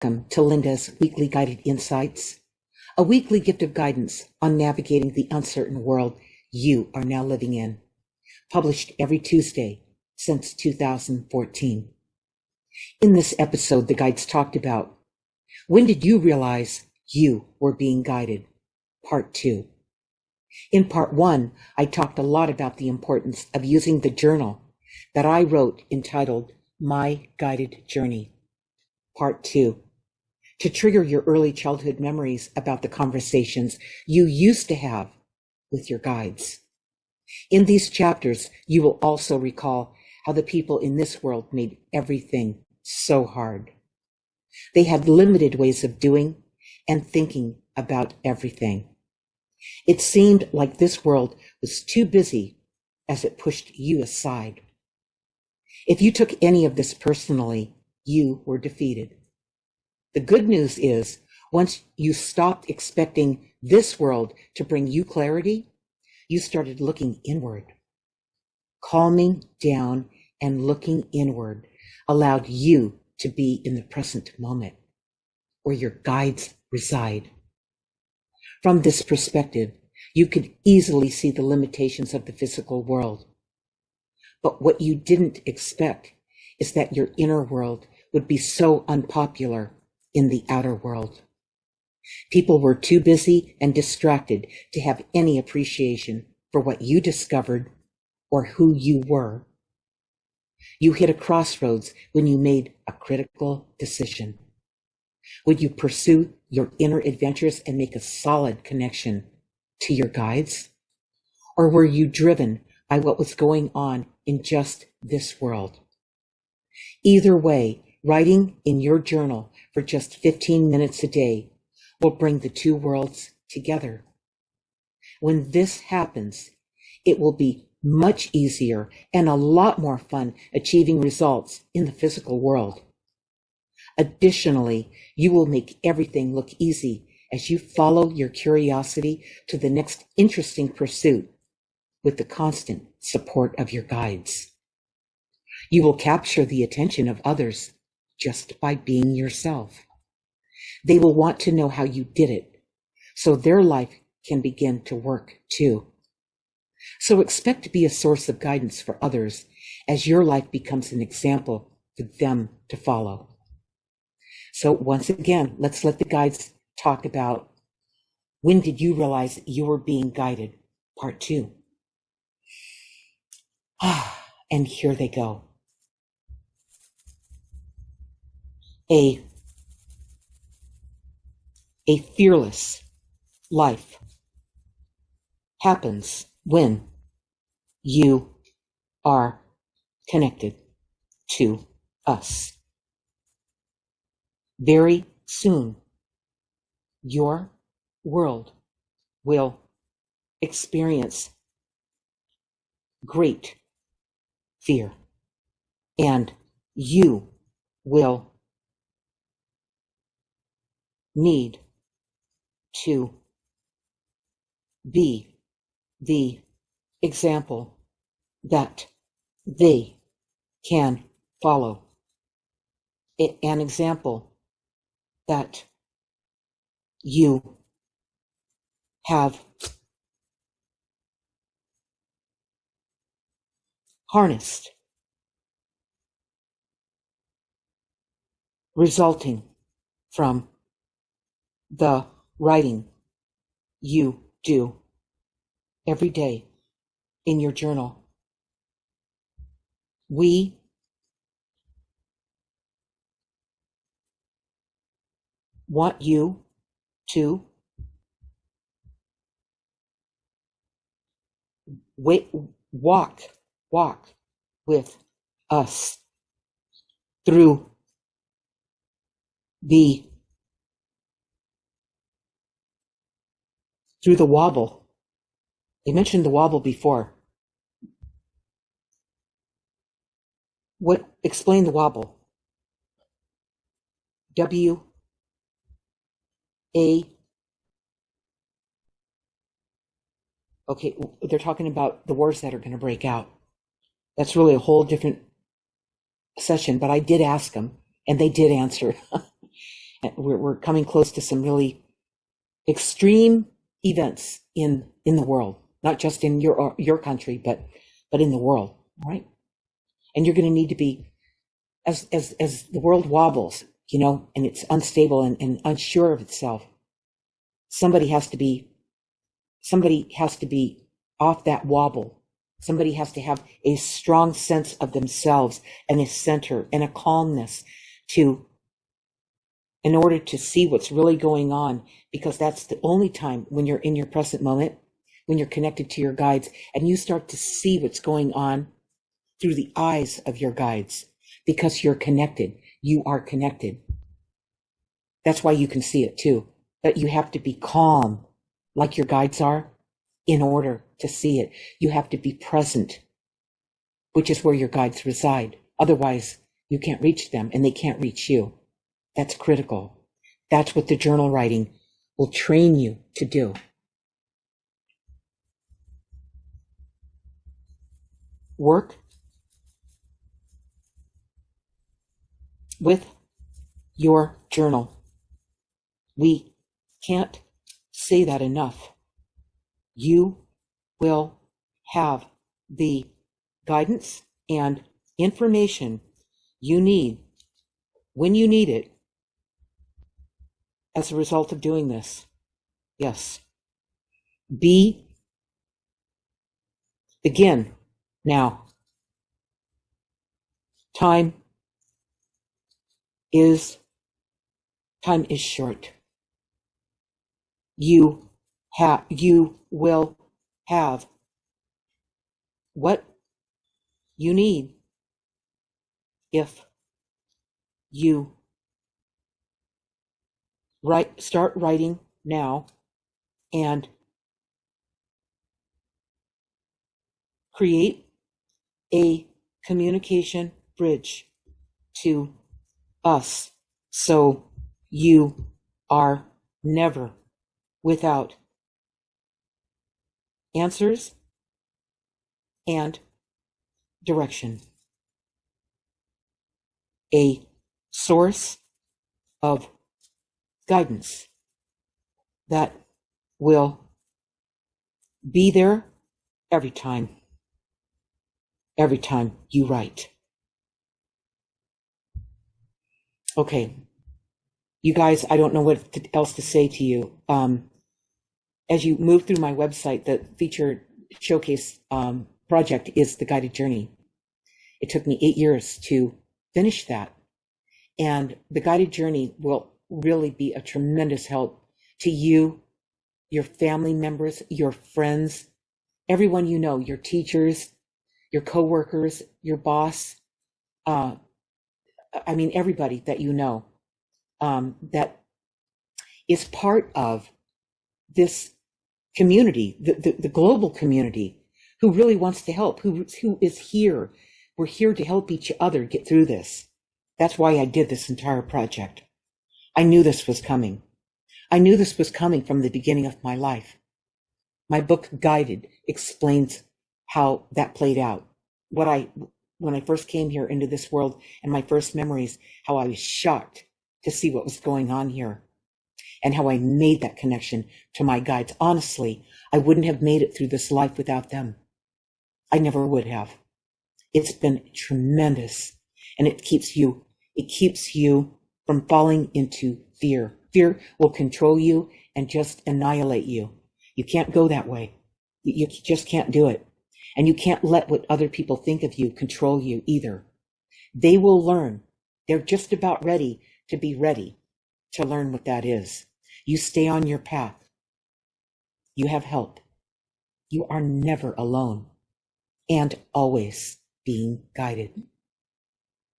Welcome to Linda's Weekly Guided Insights, a weekly gift of guidance on navigating the uncertain world you are now living in. Published every Tuesday since 2014. In this episode, the guides talked about, when did you realize you were being guided? Part 2. In Part 1, I talked a lot about the importance of using the journal that I wrote entitled My Guided Journey. Part 2. To trigger your early childhood memories about the conversations you used to have with your guides. In these chapters, you will also recall how the people in this world made everything so hard. They had limited ways of doing and thinking about everything. It seemed like this world was too busy as it pushed you aside. If you took any of this personally, you were defeated. The good news is, once you stopped expecting this world to bring you clarity, you started looking inward. Calming down and looking inward allowed you to be in the present moment, where your guides reside. From this perspective, you could easily see the limitations of the physical world. But what you didn't expect is that your inner world would be so unpopular in the outer world. People were too busy and distracted to have any appreciation for what you discovered or who you were. You hit a crossroads when you made a critical decision. Would you pursue your inner adventures and make a solid connection to your guides? Or were you driven by what was going on in just this world? Either way, writing in your journal for just 15 minutes a day will bring the two worlds together. When this happens, it will be much easier and a lot more fun achieving results in the physical world. Additionally, you will make everything look easy as you follow your curiosity to the next interesting pursuit with the constant support of your guides. You will capture the attention of others just by being yourself. They will want to know how you did it, so their life can begin to work too. So expect to be a source of guidance for others as your life becomes an example for them to follow. So once again, let's let the guides talk about, when did you realize you were being guided? Part 2. And here they go. A fearless life happens when you are connected to us. Very soon, your world will experience great fear, and you will need to be the example that they can follow. An example that you have harnessed, resulting from the writing you do every day in your journal. We want you to walk with us through the wobble. They mentioned the wobble before. Explain the wobble. W A. Okay, they're talking about the wars that are going to break out. That's really a whole different session, but I did ask them, and they did answer. And we're coming close to some really extreme events in the world, not just in your country, but in the world. All right. And you're going to need to be, as the world wobbles, and it's unstable and unsure of itself, somebody has to be off that wobble. Somebody has to have a strong sense of themselves and a center and a calmness in order to see what's really going on, because that's the only time when you're in your present moment, when you're connected to your guides and you start to see what's going on through the eyes of your guides, because you're connected. You are connected. That's why you can see it too. But you have to be calm like your guides are in order to see it. You have to be present, which is where your guides reside. Otherwise, you can't reach them and they can't reach you. That's critical. That's what the journal writing will train you to do. Work with your journal. We can't say that enough. You will have the guidance and information you need when you need it as a result of doing this. Yes. Begin now. Time is short. You will have what you need if you start writing now and create a communication bridge to us, so you are never without answers and direction. A source of guidance that will be there every time you write. Okay, you guys, I don't know what else to say to you. As you move through my website, the feature showcase project is the guided journey. It took me 8 years to finish that. And the guided journey will really be a tremendous help to you, your family members, your friends, everyone you know, your teachers, your coworkers, your boss, everybody that you know, that is part of this community, the global community, who really wants to help, who is here. We're here to help each other get through this. That's why I did this entire project. I knew this was coming. I knew this was coming from the beginning of my life. My book, Guided, explains how that played out. When I first came here into this world and my first memories, how I was shocked to see what was going on here and how I made that connection to my guides. Honestly, I wouldn't have made it through this life without them. I never would have. It's been tremendous, and it keeps you from falling into fear. Fear will control you and just annihilate you. You can't go that way. You just can't do it. And you can't let what other people think of you control you either. They will learn. They're just about ready to learn what that is. You stay on your path. You have help. You are never alone, and always being guided.